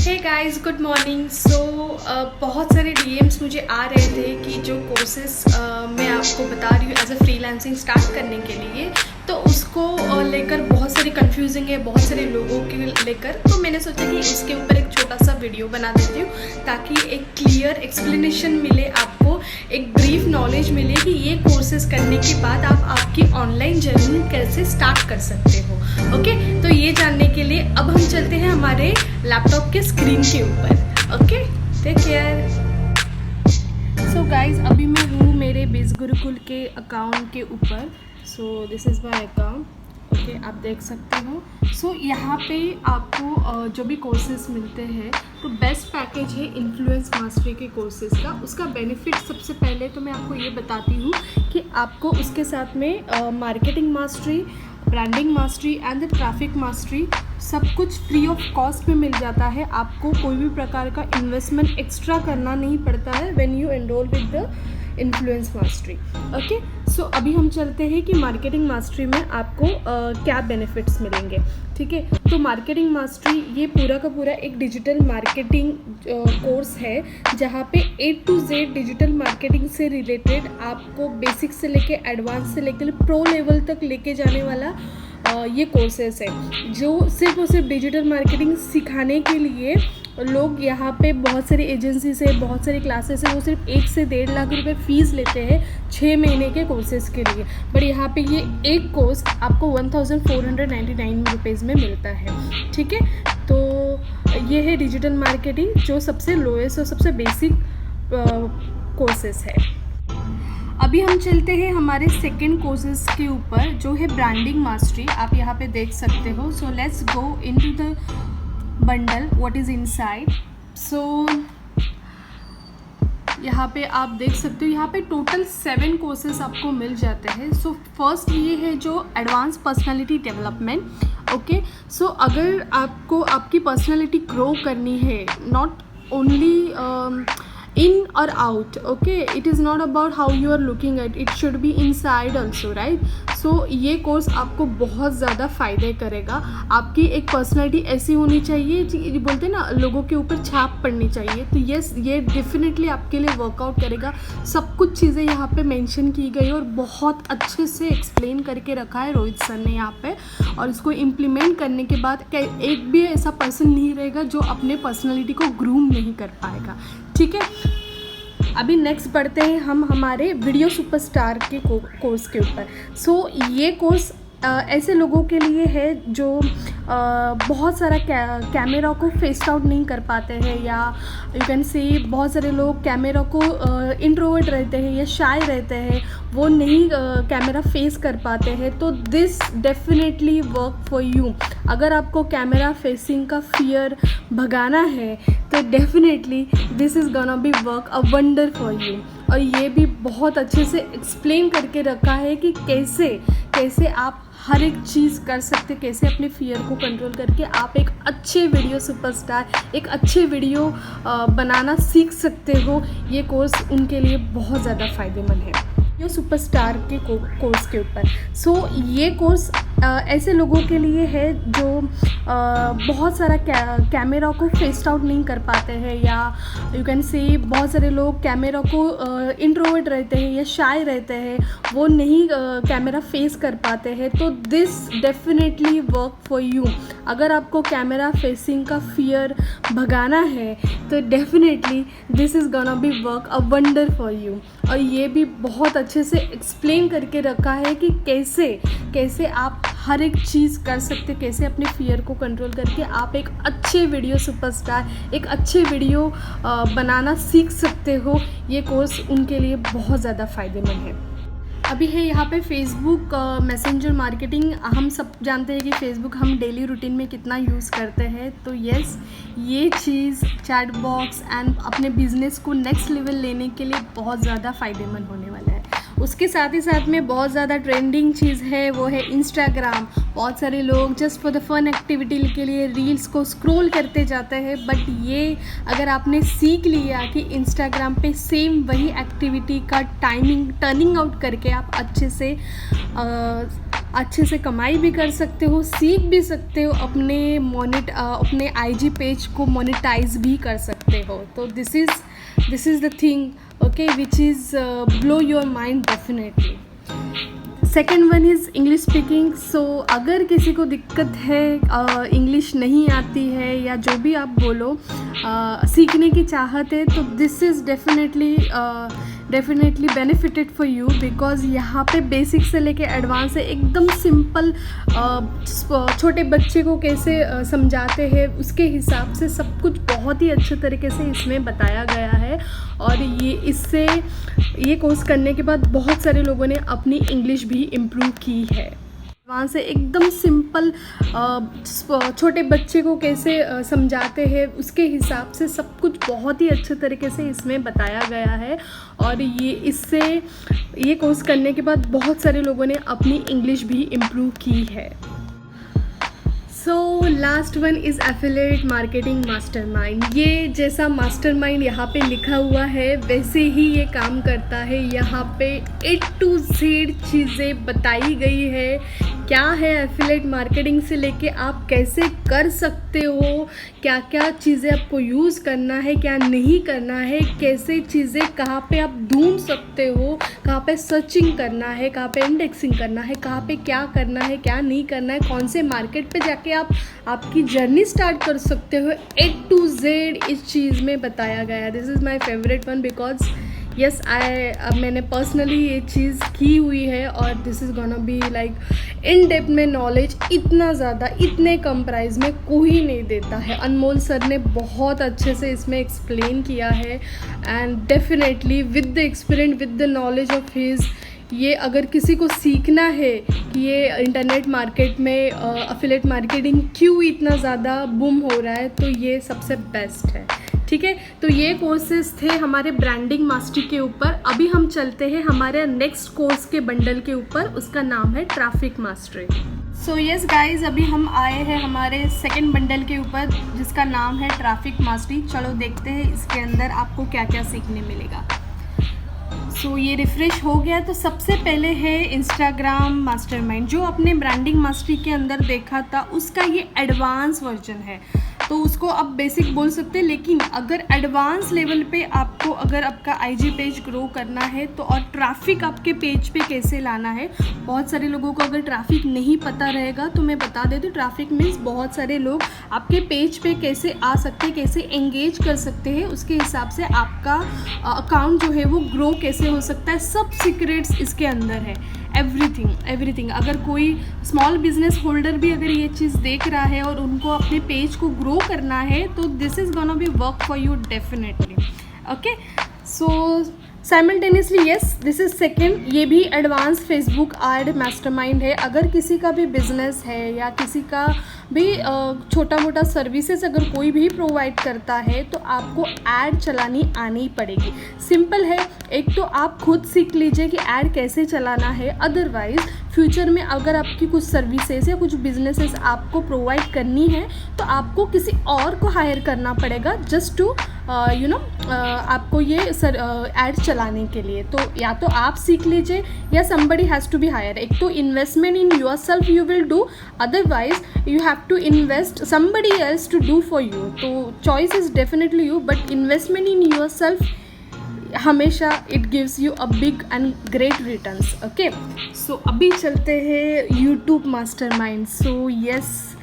Hey guys, good morning. बहुत सारे DMs मुझे आ रहे थे कि जो कोर्सेस मैं आपको बता रही हूँ एज अ फ्रीलांसिंग स्टार्ट करने के लिए, तो उसको लेकर बहुत सारी कंफ्यूजिंग है बहुत सारे लोगों के लेकर। तो मैंने सोचा कि इसके ऊपर एक छोटा सा वीडियो बना देती हूँ ताकि एक क्लियर एक्सप्लेनेशन मिले, आपको एक ब्रीफ नॉलेज मिले कि ये कोर्सेज करने के बाद आप आपकी ऑनलाइन जर्नी कैसे स्टार्ट कर सकते हो। ओके, तो ये जानने के लिए अब हम चलते हैं हमारे लैपटॉप के स्क्रीन के ऊपर। Okay, take care. So guys, अभी मैं हूँ मेरे बिज गुरुकुल के अकाउंट के ऊपर। So this is my account. Okay, आप देख सकते हो। सो यहाँ पे आपको जो भी कोर्सेज मिलते हैं, तो बेस्ट पैकेज है इन्फ्लुएंस मास्टरी के कोर्सेज का। उसका बेनिफिट सबसे पहले तो मैं आपको ये बताती हूँ कि आपको उसके साथ में marketing mastery, branding mastery and the traffic mastery सब कुछ फ्री ऑफ कॉस्ट में मिल जाता है। आपको कोई भी प्रकार का इन्वेस्टमेंट एक्स्ट्रा करना नहीं पड़ता है when you enrol with the influence mastery. Okay, so अभी हम चलते हैं कि मार्केटिंग मास्टरी में आपको क्या बेनिफिट्स मिलेंगे। ठीक है, तो मार्केटिंग मास्टरी ये पूरा का पूरा एक डिजिटल मार्केटिंग कोर्स है जहाँ पे A to Z digital marketing से रिलेटेड आपको बेसिक से लेके एडवांस से लेकर प्रो लेवल तक लेके जाने वाला ये कोर्सेस है, जो सिर्फ और सिर्फ डिजिटल मार्केटिंग सिखाने के लिए लोग यहाँ पे बहुत सारी एजेंसी से, बहुत सारी क्लासेस से वो सिर्फ 1 से 1.5 लाख रुपए फ़ीस लेते हैं 6 महीने के कोर्सेज़ के लिए। बट यहाँ पे ये एक कोर्स आपको 1499 रुपीज़ में मिलता है। ठीक है, तो ये है डिजिटल मार्केटिंग जो सबसे लोएस्ट और सबसे बेसिक कोर्सेस है। अभी हम चलते हैं हमारे सेकेंड कोर्सेज के ऊपर जो है ब्रांडिंग मास्टरी। आप यहाँ पे देख सकते हो। So let's go into the bundle what is inside. So यहाँ पे आप देख सकते हो, यहाँ पे टोटल 7 कोर्सेज आपको मिल जाते हैं। सो फर्स्ट ये है जो एडवांस पर्सनालिटी डेवलपमेंट। ओके, सो अगर आपको आपकी पर्सनालिटी ग्रो करनी है, not only in or out, okay, it is not about how you are looking at it, should be inside also, right? So ये कोर्स आपको बहुत ज़्यादा फ़ायदे करेगा। आपकी एक पर्सनैलिटी ऐसी होनी चाहिए, बोलते हैं ना, लोगों के ऊपर छाप पड़नी चाहिए। तो यस, ये डेफिनेटली आपके लिए वर्कआउट करेगा। सब कुछ चीज़ें यहाँ पे मेंशन की गई और बहुत अच्छे से एक्सप्लेन करके रखा है रोहित सर ने यहाँ पे। और इसको इम्प्लीमेंट करने के बाद एक भी ऐसा पर्सन नहीं रहेगा जो अपने पर्सनैलिटी को ग्रूम नहीं कर पाएगा। ठीक है, अभी नेक्स्ट बढ़ते हैं हम हमारे वीडियो सुपरस्टार के कोर्स के ऊपर। सो ये कोर्स ऐसे लोगों के लिए है जो बहुत सारा कैमरा को फेस आउट नहीं कर पाते हैं, या यू कैन से बहुत सारे लोग कैमरा को इंट्रोवर्ट रहते हैं या शाय रहते हैं, वो नहीं कैमरा फेस कर पाते हैं। तो this definitely work for you. अगर आपको कैमरा फेसिंग का फियर भगाना है तो definitely this is gonna B work a wonder for you. और ये भी बहुत अच्छे से एक्सप्लेन करके रखा है कि कैसे आप हर एक चीज़ कर सकते, कैसे अपने फियर को कंट्रोल करके आप एक अच्छे वीडियो सुपरस्टार, एक अच्छे वीडियो बनाना सीख सकते हो। ये कोर्स उनके लिए बहुत ज़्यादा फ़ायदेमंद है वीडियो सुपरस्टार के कोर्स के ऊपर। सो ये कोर्स ऐसे लोगों के लिए है जो बहुत सारा कैमरा को फेस आउट नहीं कर पाते हैं, या यू कैन से बहुत सारे लोग कैमरा को इंट्रोवर्ट रहते हैं या शाय रहते हैं, वो नहीं कैमरा फेस कर पाते हैं। तो this definitely work for you. अगर आपको कैमरा फेसिंग का फियर भगाना है तो definitely this is gonna B work a wonder for you. और ये भी बहुत अच्छे से एक्सप्लेन करके रखा है कि कैसे आप हर एक चीज़ कर सकते, कैसे अपने फियर को कंट्रोल करके आप एक अच्छे वीडियो सुपरस्टार, एक अच्छे वीडियो बनाना सीख सकते हो। ये कोर्स उनके लिए बहुत ज़्यादा फ़ायदेमंद है। अभी है यहाँ पे फेसबुक मैसेंजर मार्केटिंग। हम सब जानते हैं कि फेसबुक हम डेली रूटीन में कितना यूज़ करते हैं। तो यस, ये चीज़ चैट बॉक्स एंड अपने बिज़नेस को नेक्स्ट लेवल लेने के लिए बहुत ज़्यादा फ़ायदेमंद होने वाला है। उसके साथ ही साथ में बहुत ज़्यादा ट्रेंडिंग चीज़ है, वो है इंस्टाग्राम। बहुत सारे लोग just for the fun activity के लिए रील्स को स्क्रॉल करते जाते हैं, बट ये अगर आपने सीख लिया कि इंस्टाग्राम पे सेम वही एक्टिविटी का टाइमिंग टर्निंग आउट करके आप अच्छे से अच्छे से कमाई भी कर सकते हो, सीख भी सकते हो, अपने IG पेज को मोनेटाइज भी कर सकते हो। तो this is the thing okay which is blow your mind definitely. Second one is English speaking. So अगर किसी को दिक्कत है, इंग्लिश नहीं आती है या जो भी आप बोलो, सीखने की चाहत है, तो this is definitely benefited for you, because यहाँ पे बेसिक से लेके एडवांस है, एकदम सिंपल। छोटे बच्चे को कैसे समझाते हैं उसके हिसाब से सब कुछ बहुत ही अच्छे तरीके से इसमें बताया गया है। और ये कोर्स करने के बाद बहुत सारे लोगों ने अपनी इंग्लिश भी इम्प्रूव की है। वहाँ से एकदम सिंपल, छोटे बच्चे को कैसे समझाते हैं उसके हिसाब से सब कुछ बहुत ही अच्छे तरीके से इसमें बताया गया है। और ये कोर्स करने के बाद बहुत सारे लोगों ने अपनी इंग्लिश भी इम्प्रूव की है। सो last one is affiliate marketing mastermind. ये जैसा मास्टरमाइंड यहाँ पे लिखा हुआ है वैसे ही ये काम करता है। यहाँ पे A to Z चीज़ें बताई गई है, क्या है एफिलिएट मार्केटिंग से लेके आप कैसे कर सकते हो, क्या क्या चीज़ें आपको यूज़ करना है, क्या नहीं करना है, कैसे चीज़ें कहाँ पे आप ढूंढ सकते हो, कहाँ पे सर्चिंग करना है, कहाँ पे इंडेक्सिंग करना है, कहाँ पे क्या करना है, क्या नहीं करना है, कौन से मार्केट पे जाके आप आपकी जर्नी स्टार्ट कर सकते हो। A to Z इस चीज़ में बताया गया है। This is my favourite one because yes मैंने पर्सनली ये चीज़ की हुई है और this is gonna be like in depth में नॉलेज इतना ज़्यादा इतने कम प्राइस में कोई नहीं देता है। अनमोल सर ने बहुत अच्छे से इसमें एक्सप्लेन किया है and definitely with the experience with the knowledge of his, ये अगर किसी को सीखना है कि ये इंटरनेट मार्केट में एफिलिएट मार्केटिंग क्यों इतना ज़्यादा बूम हो रहा है, तो ये सबसे बेस्ट है। ठीक है, तो ये कोर्सेज थे हमारे ब्रांडिंग मास्टरी के ऊपर। अभी हम चलते हैं हमारे नेक्स्ट कोर्स के बंडल के ऊपर, उसका नाम है traffic mastery. So yes guys, अभी हम आए हैं हमारे सेकंड बंडल के ऊपर जिसका नाम है ट्रैफिक मास्टरी। चलो देखते हैं इसके अंदर आपको क्या क्या सीखने मिलेगा। सो ये रिफ़्रेश हो गया। तो सबसे पहले है इंस्टाग्राम मास्टरमाइंड, जो आपने ब्रांडिंग मास्टरी के अंदर देखा था उसका ये एडवांस वर्जन है। तो उसको आप बेसिक बोल सकते हैं, लेकिन अगर एडवांस लेवल पे आपको अगर आपका IG पेज ग्रो करना है तो, और ट्रैफिक आपके पेज पे कैसे लाना है, बहुत सारे लोगों को अगर ट्रैफिक नहीं पता रहेगा तो मैं बता देती हूँ। ट्रैफिक मीन्स बहुत सारे लोग आपके पेज पे कैसे आ सकते हैं, कैसे एंगेज कर सकते हैं, उसके हिसाब से आपका अकाउंट जो है वो ग्रो कैसे हो सकता है, सब सीक्रेट्स इसके अंदर है। एवरीथिंग अगर कोई स्मॉल बिजनेस होल्डर भी अगर ये चीज़ देख रहा है और उनको अपने पेज को ग्रो करना है तो this is gonna B work for you definitely. Okay, so simultaneously yes, this is second. ये भी एडवांस फेसबुक एड मास्टरमाइंड है। अगर किसी का भी बिजनेस है या किसी का भी छोटा मोटा सर्विसेज अगर कोई भी प्रोवाइड करता है तो आपको ऐड चलानी आनी पड़ेगी। सिंपल है, एक तो आप खुद सीख लीजिए कि ऐड कैसे चलाना है, अदरवाइज़ फ्यूचर में अगर आपकी कुछ सर्विसेज या कुछ बिजनेसेस आपको प्रोवाइड करनी है तो आपको किसी और को हायर करना पड़ेगा जस्ट टू आपको ये ऐड चलाने के लिए। तो या तो आप सीख लीजिए या somebody has to be hire. एक तो investment in yourself you will do, otherwise you have to invest somebody else to do for you। तो choice is definitely you, but investment in yourself हमेशा it gives you a big and great returns. Okay, so अभी चलते हैं YouTube mastermind. So yes,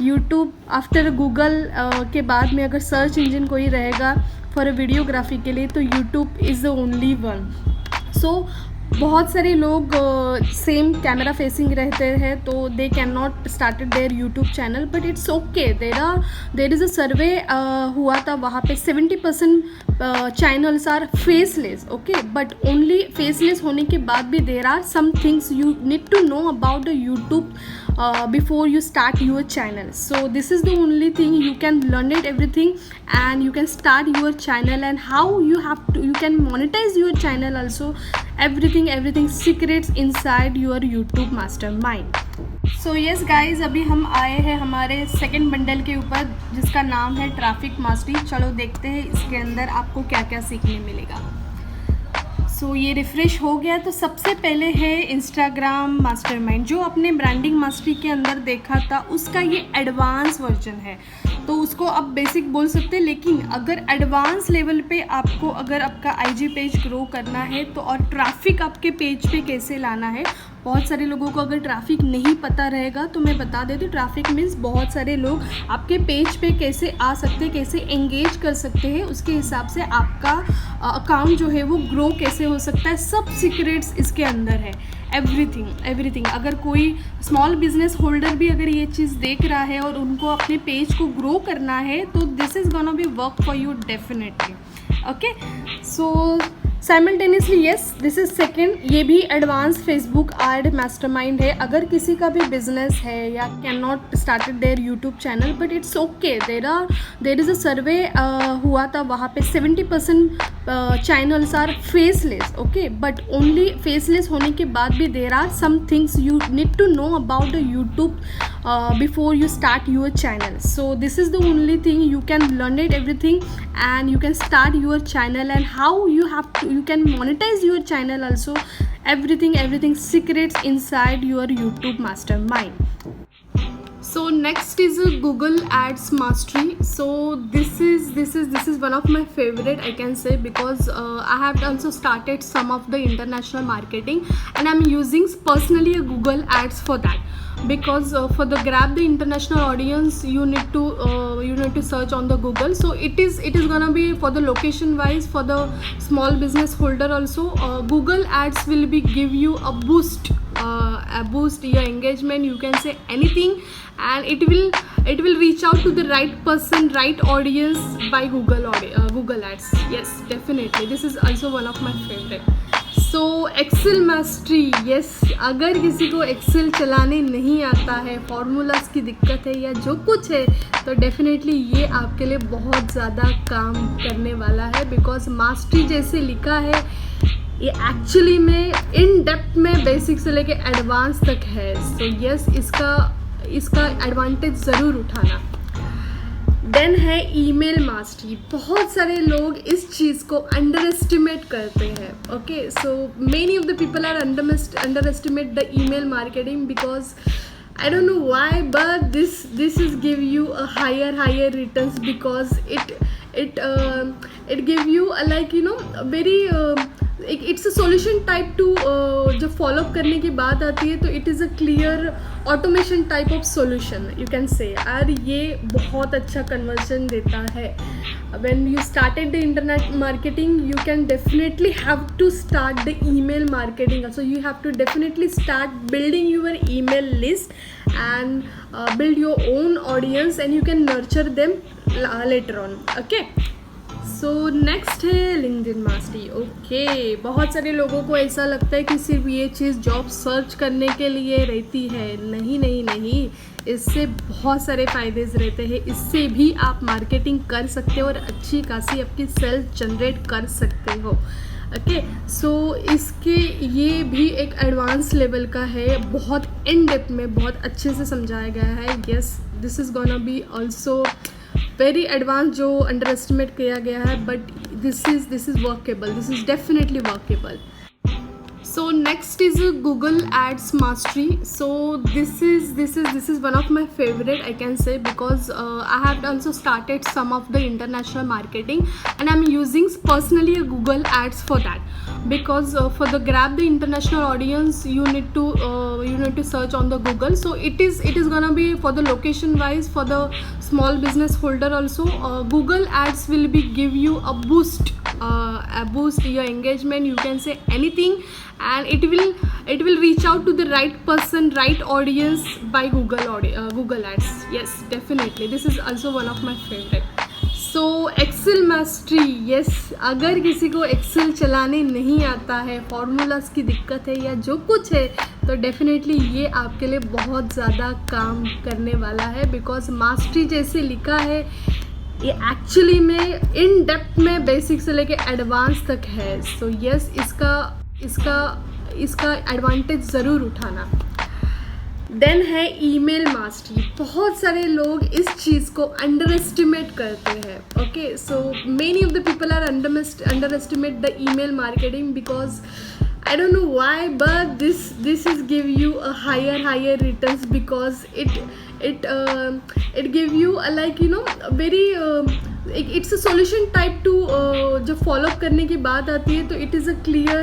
YouTube after Google के बाद में अगर search engine कोई रहेगा फॉर अ वीडियोग्राफी के लिए तो YouTube is the only one. So बहुत सारे लोग सेम कैमरा फेसिंग रहते हैं तो they can not started their YouTube channel, but it's okay. There is a survey हुआ था, वहाँ पे 70% channels are faceless. Okay, but only faceless होने के बाद भी there are some things you need to know about the YouTube before you start your channel. So this is the only thing you can learn it everything and you can start your channel and how you can monetize your channel also. Everything secrets inside your YouTube mastermind. So yes guys, अभी हम आए हैं हमारे second bundle के ऊपर जिसका नाम है ट्रैफिक मास्टरी। चलो देखते हैं इसके अंदर आपको क्या क्या सीखने मिलेगा। सो ये रिफ़्रेश हो गया। तो सबसे पहले है इंस्टाग्राम मास्टरमाइंड, जो अपने ब्रांडिंग मास्टरी के अंदर देखा था उसका ये एडवांस वर्जन है। तो उसको आप बेसिक बोल सकते हैं, लेकिन अगर एडवांस लेवल पे आपको अगर आपका आईजी पेज ग्रो करना है तो, और ट्रैफिक आपके पेज पे कैसे लाना है, बहुत सारे लोगों को अगर ट्रैफिक नहीं पता रहेगा तो मैं बता देती हूँ। ट्रैफिक मीन्स बहुत सारे लोग आपके पेज पे कैसे आ सकते हैं, कैसे एंगेज कर सकते हैं, उसके हिसाब से आपका अकाउंट जो है वो ग्रो कैसे हो सकता है, सब सीक्रेट्स इसके अंदर है। एवरीथिंग अगर कोई स्मॉल बिजनेस होल्डर भी अगर ये चीज़ देख रहा है और उनको अपने पेज को ग्रो करना है तो this is gonna B work for you definitely. Okay, so simultaneously yes, this is second. ये भी एडवांस फेसबुक एड मास्टरमाइंड है। अगर किसी का भी बिजनेस है या can not started their YouTube channel, but it's okay, there is a survey हुआ था, वहाँ पे 70% channels are faceless. Okay, but only faceless होने के बाद भी there are some things you need to know about the YouTube before you start your channel. So this is the only thing you can learn it everything, and you can start your channel, and how you can monetize your channel also. Everything secrets inside your YouTube mastermind. So next is Google Ads Mastery. So this is one of my favorite, I can say, because I have also started some of the international marketing, and I'm using personally a Google Ads for that. Because for the grab the international audience, you need to search on the Google. So it is gonna be for the location wise, for the small business holder also. Google Ads will be give you a boost your engagement, you can say anything, and it will reach out to the right person, right audience by Google Ads. Yes, definitely this is also one of my favorite. So Excel mastery, yes, अगर किसी को Excel चलाने नहीं आता है, formulas की दिक्कत है या जो कुछ है, तो डेफिनेटली ये आपके लिए बहुत ज़्यादा काम करने वाला है। बिकॉज मास्टरी जैसे लिखा है ये एक्चुअली में इन डेप्थ में बेसिक से लेके एडवांस तक है। सो यस, इसका एडवांटेज ज़रूर उठाना। देन है ईमेल मास्टरी। बहुत सारे लोग इस चीज़ को अंडर एस्टिमेट करते हैं। Okay, so many of the people are underestimate the email marketing, because I don't know why, but this is give you a higher returns, because it give you a, like, you know, very it's a solution type to जब follow up करने की बात आती है तो it is a clear automation type of solution, you can say. और ये बहुत अच्छा कन्वर्जन देता है। when you started the internet marketing, you can definitely have to start the email marketing also. You have to definitely start building your email list and build your own audience, and you can nurture them later on. Okay, so next है LinkedIn mastery. Okay, बहुत सारे लोगों को ऐसा लगता है कि सिर्फ ये चीज़ जॉब सर्च करने के लिए रहती है। नहीं, इससे बहुत सारे फ़ायदे रहते हैं। इससे भी आप मार्केटिंग कर सकते हो और अच्छी खासी आपकी सेल्स जनरेट कर सकते हो। ओके, सो इसके ये भी एक एडवांस लेवल का है, बहुत इन डेप्थ में बहुत अच्छे से समझाया गया है। Yes, this is gonna be also very advance, जो अंडर एस्टिमेट किया गया है, but this is workable, this is definitely workable. So next is Google Ads Mastery. So this is one of my favorite, I can say, because I have also started some of the international marketing, and I'm using personally a Google Ads for that. Because for the grab the international audience, you need to search on the Google. So it is gonna be for the location wise, for the small business holder also. Google Ads will be give you a boost your engagement, you can say anything, and it will reach out to the right person, right audience by Google Ads. Yes, definitely this is also one of my favorite. So Excel mastery, yes, अगर किसी को Excel चलाने नहीं आता है, formulas की दिक्कत है या जो कुछ है, तो डेफिनेटली ये आपके लिए बहुत ज़्यादा काम करने वाला है। बिकॉज मास्टरी जैसे लिखा है ये एक्चुअली में इन डेप्थ में बेसिक से लेके एडवांस तक है। सो यस, इसका एडवांटेज ज़रूर उठाना। देन है ईमेल मास्टरी। बहुत सारे लोग इस चीज़ को अंडर एस्टिमेट करते हैं। Okay, so many of the people are underestimate the email marketing because I don't know why, but this is give you a higher returns because it give you a, like you know, very it's a solution type to जब follow up करने की बात आती है तो it is a clear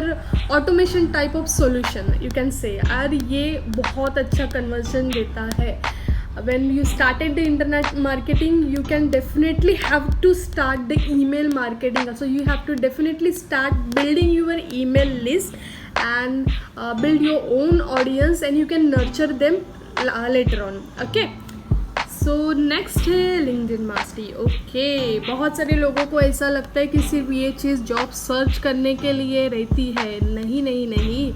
automation type of solution you can say। और ये बहुत अच्छा conversion देता है। When you started the internet marketing, you can definitely have to start the email marketing. So you have to definitely start building your email list and build your own audience, and you can nurture them later on. Okay, so next है LinkedIn mastery. Okay, बहुत सारे लोगों को ऐसा लगता है कि सिर्फ ये चीज़ जॉब सर्च करने के लिए रहती है। नहीं नहीं नहीं,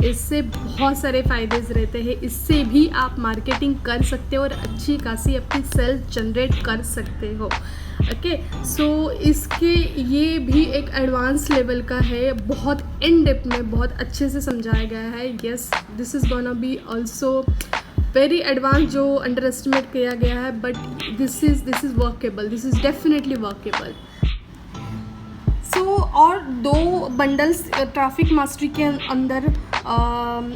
इससे बहुत सारे फ़ायदे रहते हैं। इससे भी आप मार्केटिंग कर सकते हो और अच्छी खासी अपनी सेल्स जनरेट कर सकते हो। ओके, सो इसके ये भी एक एडवांस लेवल का है, बहुत इन डेप्थ में बहुत अच्छे से समझाया गया है। Yes, this is gonna be also very advance जो अंडर एस्टिमेट किया गया है, but this is workable, this is definitely workable. So और 2 बंडल्स ट्रैफिक मास्टरी के अंदर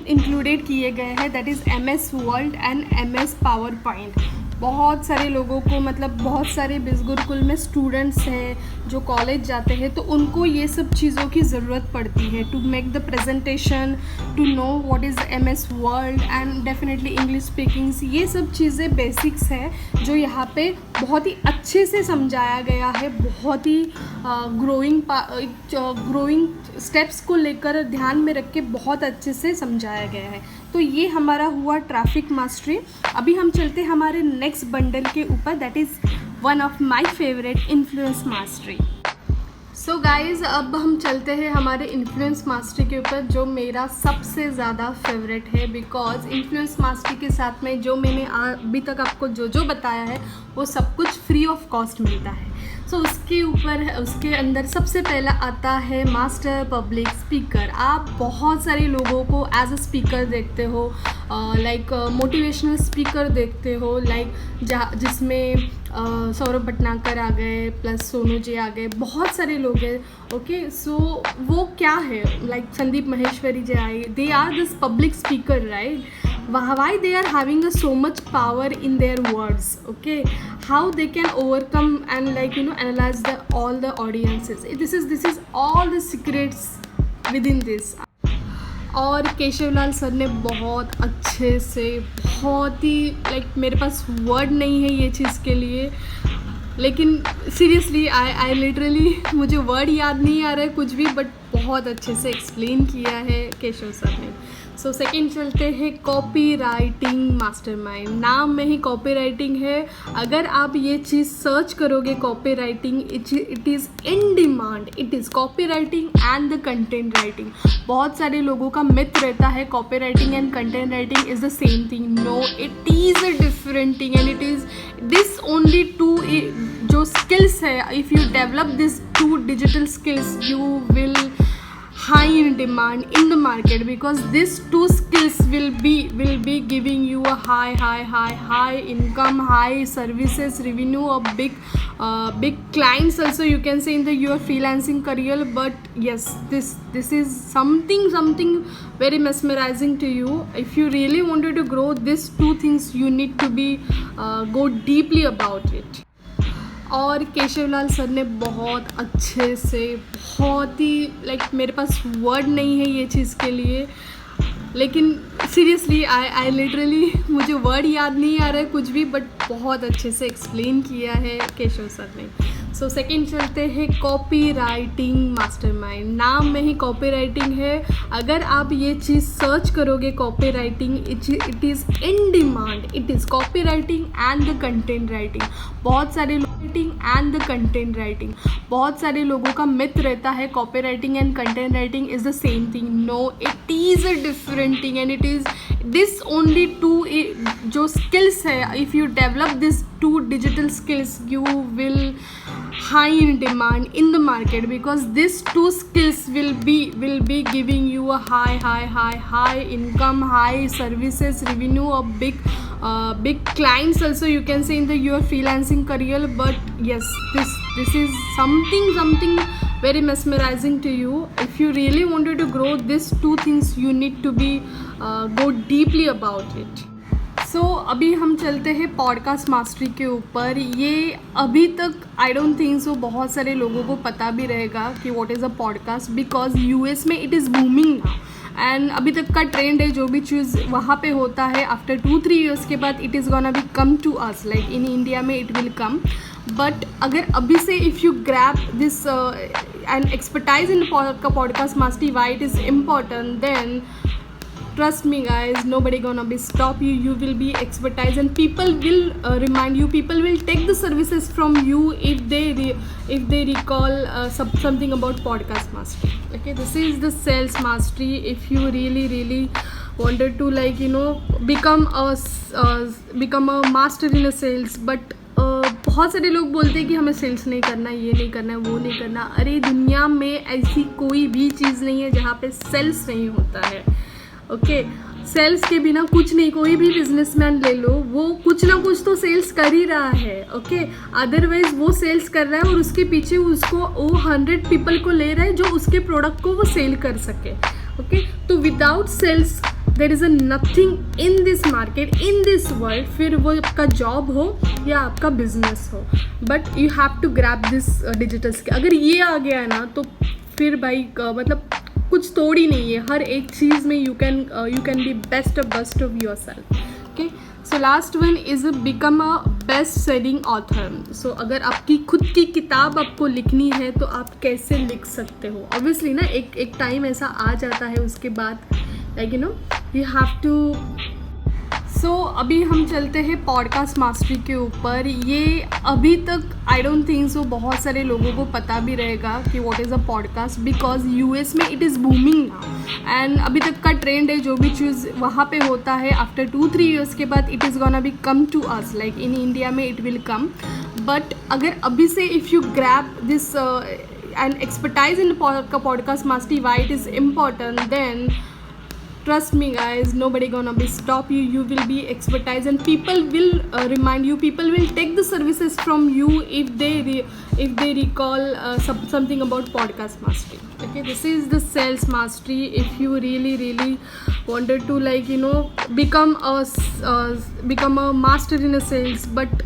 इंक्लूडेड किए गए हैं, that is MS world and MS power point. बहुत सारे लोगों को, मतलब बहुत सारे बिज़ गुरुकुल में स्टूडेंट्स हैं जो कॉलेज जाते हैं, तो उनको ये सब चीज़ों की ज़रूरत पड़ती है to make the presentation, to know what is MS world and definitely English speakings. ये सब चीज़ें बेसिक्स है जो यहाँ पे बहुत ही अच्छे से समझाया गया है। बहुत ही ग्रोइंग स्टेप्स को लेकर ध्यान में रख के बहुत अच्छे से समझाया गया है। तो ये हमारा हुआ ट्रैफिक मास्टरी। अभी हम चलते हमारे नेक्स्ट बंडल के ऊपर, that is one of my favourite, influence mastery. So guys, अब हम चलते हैं हमारे इन्फ्लुएंस मास्टरी के ऊपर, जो मेरा सबसे ज़्यादा फेवरेट है। बिकॉज इन्फ्लुएंस मास्टरी के साथ में जो मैंने अभी तक आपको जो बताया है वो सब कुछ फ्री ऑफ कॉस्ट मिलता है। सो उसके अंदर सबसे पहला आता है मास्टर पब्लिक स्पीकर। आप बहुत सारे लोगों को एज अ स्पीकर देखते हो, लाइक मोटिवेशनल स्पीकर देखते हो, लाइक जिसमें सौरभ भटनागर आ गए, प्लस सोनू जी आ गए, बहुत सारे लोग हैं। ओके, सो वो क्या है, लाइक संदीप माहेश्वरी जी आए, they are this public speaker, right? Why they are having so much power in their words? Okay, how they can overcome and, like you know, analyze all the audiences. This is all the secrets within this. और Keshavlal sir ने बहुत अच्छे से, बहुत ही, like मेरे पास word नहीं है ये चीज़ के लिए, लेकिन सीरियसली आई लिटरली, मुझे वर्ड याद नहीं आ रहा है कुछ भी, बट बहुत अच्छे से एक्सप्लेन किया है केशव सर ने। सो सेकेंड चलते हैं कॉपी राइटिंग मास्टरमाइंड। नाम में ही कॉपी राइटिंग है। अगर आप ये चीज़ सर्च करोगे, copywriting, it is in demand. It is copywriting and the content writing. बहुत सारे लोगों का मिथ रहता है copywriting and content writing is the same thing. No, it is a different thing and it is this only two जो skills है। If you develop this 2 digital skills, you will high in demand in the market, because these 2 skills will be giving you a high income, high services revenue, of big clients also, you can say, in your freelancing career. But yes, this is something very mesmerizing to you. If you really wanted to grow these 2 things, you need to be go deeply about it. और Keshavlal sir ने बहुत अच्छे से, बहुत ही, like मेरे पास word नहीं है ये चीज़ के लिए, लेकिन सीरियसली आई लिटरली, मुझे वर्ड याद नहीं आ रहा है कुछ भी, बट बहुत अच्छे से एक्सप्लेन किया है केशव सर ने। सो सेकेंड चलते हैं कॉपी राइटिंग मास्टरमाइंड। नाम में ही कॉपी राइटिंग है। अगर आप ये चीज़ सर्च करोगे, copywriting, it is in demand. It is copywriting and the content writing. बहुत सारे एंड द कंटेंट राइटिंग, बहुत सारे लोगों का मिथ रहता है copywriting and content writing is the same thing. No, it is a different thing and it is this only 2 जो skills है। If you develop this 2 digital skills, you will high in demand in the market, because these two skills will be giving you a high income, high services revenue, or big clients also, you can say, in the your freelancing career. But yes, this is something very mesmerizing to you. If you really wanted to grow these two things, you need to be go deeply about it. सो अभी हम चलते हैं podcast mastery के ऊपर. ये अभी तक I don't think so बहुत सारे लोगों को पता भी रहेगा कि what is a podcast, because US में it is booming now. And अभी तक का ट्रेंड है, जो भी चीज़ वहाँ पे होता है आफ्टर 2-3 years के बाद it is gonna be come to us, like in India में इट विल कम. बट अगर अभी से if you grab this and expertise in podcast mastery, why it is important, then trust me guys, nobody gonna be stop you. You will be expertise, and people will remind you, people will take the services from you if they recall something about podcast mastery. Okay, this is the sales mastery. If you really wanted to, like, you know, become a master in a sales, but बहुत सारे लोग बोलते हैं कि हमें sales नहीं करना, ये नहीं करना, वो नहीं करना. अरे दुनिया में ऐसी कोई भी चीज़ नहीं है जहाँ पे सेल्स नहीं होता है. ओके, सेल्स के बिना कुछ नहीं. कोई भी बिजनेसमैन ले लो, वो कुछ ना कुछ तो सेल्स कर ही रहा है. ओके, अदरवाइज वो सेल्स कर रहा है और उसके पीछे उसको वो 100 पीपल को ले रहा है जो उसके प्रोडक्ट को वो सेल कर सके. ओके, तो without sales there is a nothing in this market, in this world. फिर वो आपका जॉब हो या आपका बिजनेस हो, but you have to grab this digital skill. अगर ये आ गया है ना, तो फिर भाई मतलब कुछ तोड़ ही नहीं है. हर एक चीज़ में you can be best of yourself. Okay, so last one is become a best selling author. So अगर आपकी खुद की किताब आपको लिखनी है तो आप कैसे लिख सकते हो. ऑब्वियसली ना एक टाइम ऐसा आ जाता है, उसके बाद like you know you have to. So अभी हम चलते हैं पॉडकास्ट मास्टरी के ऊपर. ये अभी तक आई डोंट थिंक सो बहुत सारे लोगों को पता भी रहेगा कि what is a podcast, because US में it is booming now. And अभी तक का ट्रेंड है, जो भी चीज़ वहाँ पे होता है आफ्टर 2-3 years के बाद it is gonna be come to us, like in India में इट विल कम. बट अगर अभी से if you grab this and expertise in podcast mastery, why it is important, then trust me guys, nobody gonna be stop you. You will be expertise, and people will remind you, people will take the services from you if they recall something about podcast mastery. Okay, this is the sales mastery. If you really wanted to, like, you know, become a master in a sales, but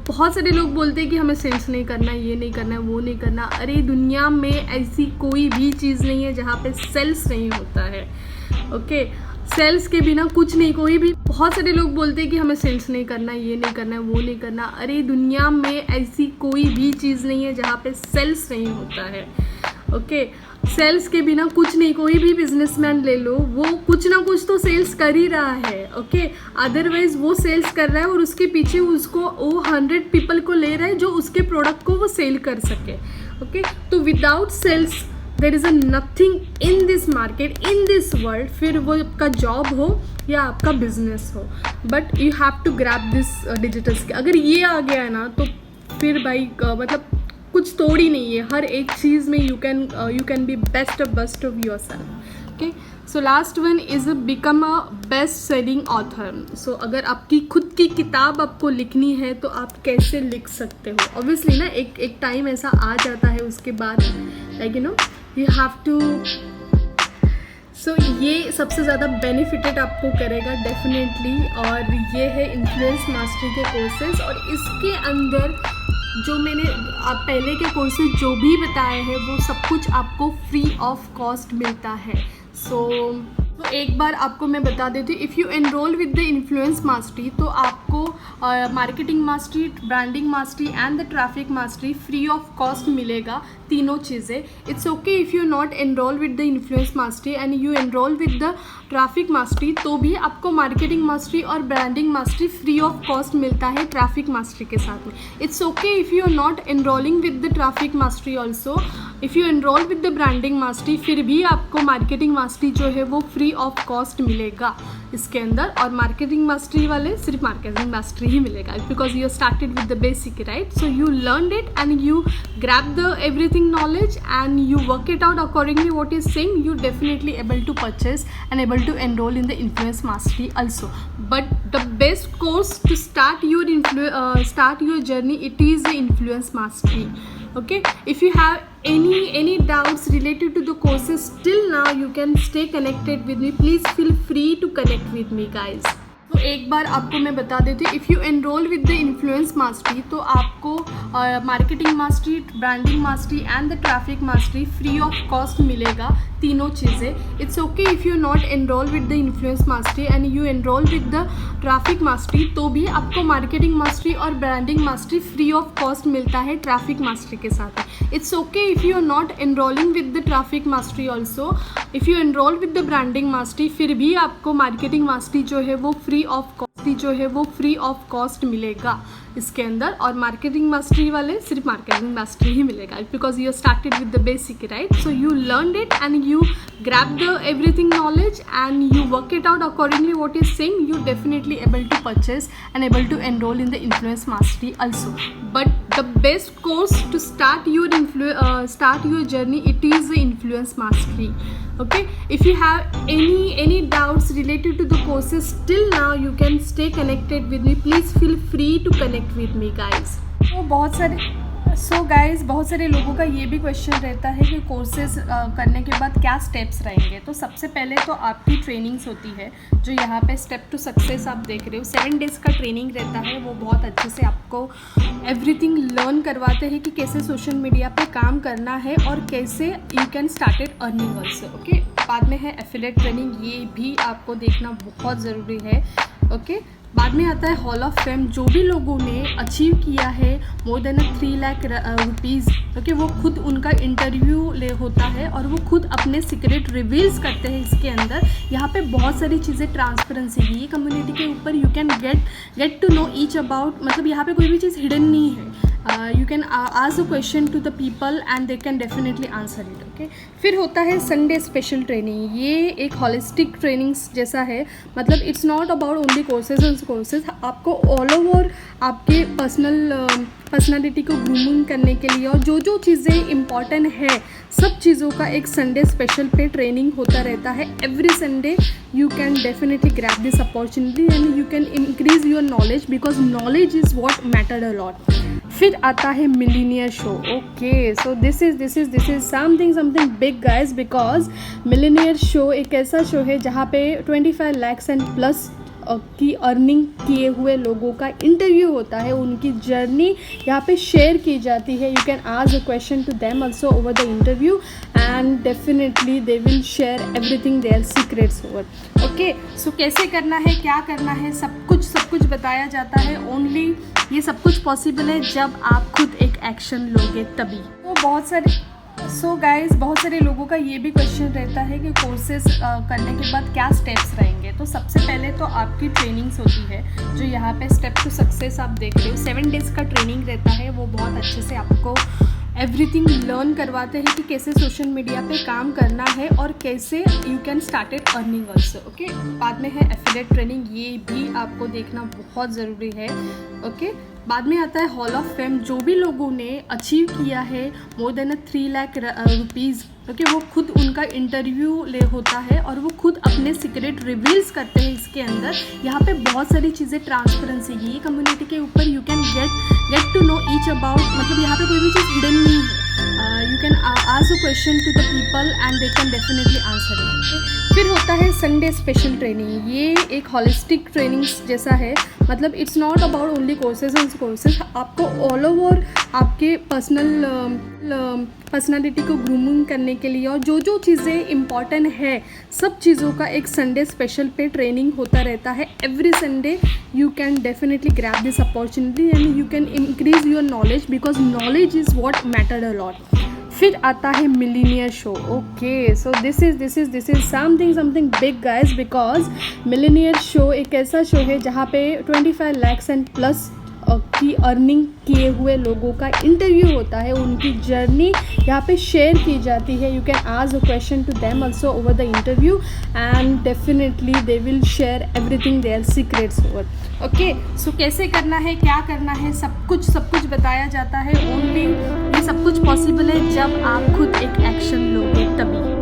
बहुत सारे लोग बोलते हैं कि हमें sales नहीं करना, ये नहीं करना, वो नहीं करना. अरे दुनिया में ऐसी कोई भी चीज़ नहीं है जहाँ पे सेल्स नहीं होता है. ओके, सेल्स के बिना कुछ नहीं. कोई भी, बहुत सारे लोग बोलते हैं कि हमें सेल्स नहीं करना, ये नहीं करना, वो नहीं करना. अरे दुनिया में ऐसी कोई भी चीज़ नहीं है जहाँ पे सेल्स नहीं होता है. ओके, सेल्स के बिना कुछ नहीं. कोई भी बिजनेसमैन ले लो, वो कुछ ना कुछ तो सेल्स कर ही रहा है. ओके, अदरवाइज वो सेल्स कर रहा है और उसके पीछे उसको वो 100 पीपल को ले रहा है जो उसके प्रोडक्ट को वो सेल कर सके. ओके, तो without sales there is a nothing in this market, in this world. फिर वो आपका जॉब हो या आपका बिजनेस हो, but you have to grab this digital skill. अगर ये आ गया है ना, तो फिर भाई मतलब कुछ तोड़ ही नहीं है. हर एक चीज़ में you can be best of yourself. Okay, so last one is become a best selling author. So अगर आपकी खुद की किताब आपको लिखनी है तो आप कैसे लिख सकते हो. ऑब्वियसली ना एक टाइम ऐसा आ जाता है, उसके बाद like you know you have to. So ये सबसे ज़्यादा बेनिफिटेड आपको करेगा डेफिनेटली. और ये है इन्फ्लुएंस मास्टरी के कोर्सेज, और इसके अंदर जो मैंने आप पहले के कोर्सेज जो भी बताए हैं वो सब कुछ आपको फ्री ऑफ कॉस्ट मिलता है. सो एक बार आपको मैं बता देती हूँ, if you enrol with the influence mastery, तो आपको marketing mastery, branding mastery and the traffic mastery free of cost मिलेगा, तीनों चीज़ें. It's okay if you not enrol with the influence mastery and you enrol with the traffic mastery, तो भी आपको marketing mastery और branding mastery free of cost मिलता है traffic mastery के साथ में. It's okay if you are not enrolling with the traffic mastery also. If you enrol with the branding mastery, फिर भी आपको मार्केटिंग मास्टरी जो है वो फ्री ऑफ कॉस्ट मिलेगा इसके अंदर. और मार्केटिंग मास्टरी वाले सिर्फ मार्केटिंग मास्टरी ही मिलेगा, because you started with the basic, right. So you learn it and you grab the everything knowledge and you work it out accordingly what is saying, you definitely able to purchase and able to enroll in the influence mastery also. But the best course to start your journey, it is the influence mastery. Okay, if you have any doubts related to the courses till now, you can stay connected with me. Please feel free to connect with me guys. तो एक बार आपको मैं बता देती हूँ, if you enrol with the influence mastery तो आपको marketing mastery, branding mastery and the traffic mastery free of cost मिलेगा, तीनों चीज़ें. It's okay if you not enrol with the influence mastery and you enrol with the traffic mastery, तो भी आपको marketing mastery और branding mastery free of cost मिलता है traffic mastery के साथ. It's okay if you are not enrolling with the traffic mastery also, if you enrol with the branding mastery, फिर भी आपको मार्केटिंग मास्टरी जो है वो फ्री ऑफ कॉस्ट मिलेगा इसके अंदर. और मार्केटिंग मास्टरी वाले सिर्फ मार्केटिंग मास्टरी ही मिलेगा, because you started with the basic, right. So you learn it and you grab the everything knowledge and you work it out accordingly what is saying, you definitely able to purchase and able to enroll in the influence mastery also. But the best course to start your journey, it is the influence mastery. Okay, if you have any doubts related to the courses till now, you can stay connected with me. Please feel free to connect with me guys. बहुत सारे लोगों का ये भी question रहता है कि courses करने के बाद क्या स्टेप्स रहेंगे. तो सबसे पहले तो आपकी ट्रेनिंग्स होती है, जो यहाँ पे स्टेप टू सक्सेस आप देख रहे हो. 7 डेज़ का ट्रेनिंग रहता है, वो बहुत अच्छे से आपको एवरीथिंग लर्न करवाते हैं कि कैसे सोशल मीडिया पे काम करना है और कैसे you can started earning also. Okay, बाद में है एफिलिएट ट्रेनिंग, ये भी आपको देखना बहुत ज़रूरी है. ओके, बाद में आता है हॉल ऑफ फेम. जो भी लोगों ने अचीव किया है more than 3 lakh rupees, okay, वो खुद उनका इंटरव्यू ले होता है और वो खुद अपने सीक्रेट रिवील्स करते हैं इसके अंदर. यहाँ पे बहुत सारी चीज़ें ट्रांसपेरेंसी है, ये कम्युनिटी के ऊपर you can get to know each about, मतलब यहाँ पे कोई भी चीज़ हिडन नहीं है. You can ask a question to the people and they can definitely answer it. Okay, फिर होता है संडे स्पेशल ट्रेनिंग. ये एक हॉलिस्टिक ट्रेनिंग्स जैसा है, मतलब it's not about only courses. आपको ऑल ओवर आपके पर्सनालिटी को ग्रूमिंग करने के लिए और जो चीज़ें इम्पॉर्टेंट है सब चीज़ों का एक संडे स्पेशल पे ट्रेनिंग होता रहता है. Every Sunday you can definitely grab this opportunity and you can increase your knowledge, because knowledge is what matter a lot. फिर आता है millionaire show. Okay, so this is something big guys, because millionaire show एक ऐसा show है जहाँ पे 25 lakhs and plus की earning किए हुए लोगों का इंटरव्यू होता है, उनकी जर्नी यहाँ पे शेयर की जाती है. You can ask a question to them also over the interview and definitely they will share everything their secrets over. Okay, so कैसे करना है, क्या करना है, सब कुछ बताया जाता है. ओनली ये सब कुछ पॉसिबल है जब आप खुद एक एक्शन लोगे तभी. तो बहुत सारे लोगों का ये भी क्वेश्चन रहता है कि कोर्सेज करने के बाद क्या स्टेप्स रहेंगे. तो सबसे पहले तो आपकी ट्रेनिंग्स होती है, जो यहाँ पे स्टेप टू सक्सेस आप देख रहे हो. 7 डेज़ का ट्रेनिंग रहता है, वो बहुत अच्छे से आपको एवरीथिंग लर्न करवाते हैं कि कैसे सोशल मीडिया पे काम करना है और कैसे you can started earning also. Okay, बाद में है एफिलिएट ट्रेनिंग, ये भी आपको देखना बहुत ज़रूरी है. ओके, बाद में आता है हॉल ऑफ फेम. जो भी लोगों ने अचीव किया है more than 3 lakh rupees, okay, वो खुद उनका इंटरव्यू ले होता है और वो खुद अपने सीक्रेट रिवील्स करते हैं इसके अंदर. यहाँ पे बहुत सारी चीज़ें ट्रांसपेरेंसी है, ये कम्युनिटी के ऊपर you can get to know each about, मतलब यहाँ पे कोई भी चीज़ हिडन नहीं है. You can ask a question to the people and they can definitely answer it. फिर होता है संडे स्पेशल ट्रेनिंग. ये एक हॉलिस्टिक ट्रेनिंग्स जैसा है, मतलब it's not about only courses. आपको ऑल ओवर आपके पर्सनालिटी को ग्रूमिंग करने के लिए और जो चीज़ें इम्पॉर्टेंट है सब चीज़ों का एक संडे स्पेशल पे ट्रेनिंग होता रहता है. Every Sunday you can definitely grab this opportunity and you can increase your knowledge, because knowledge is what matter a lot. फिर आता है millionaire show. Okay, so this is something big guys, because millionaire show एक ऐसा show है जहाँ पे 25 lakhs and plus की earning किए हुए लोगों का इंटरव्यू होता है, उनकी जर्नी यहाँ पे शेयर की जाती है. You can ask a question to them also over the interview and definitely they will share everything their secrets over. Okay, so कैसे करना है, क्या करना है, सब कुछ बताया जाता है. ओनली ये सब कुछ पॉसिबल है जब आप खुद एक एक्शन लोगे तभी.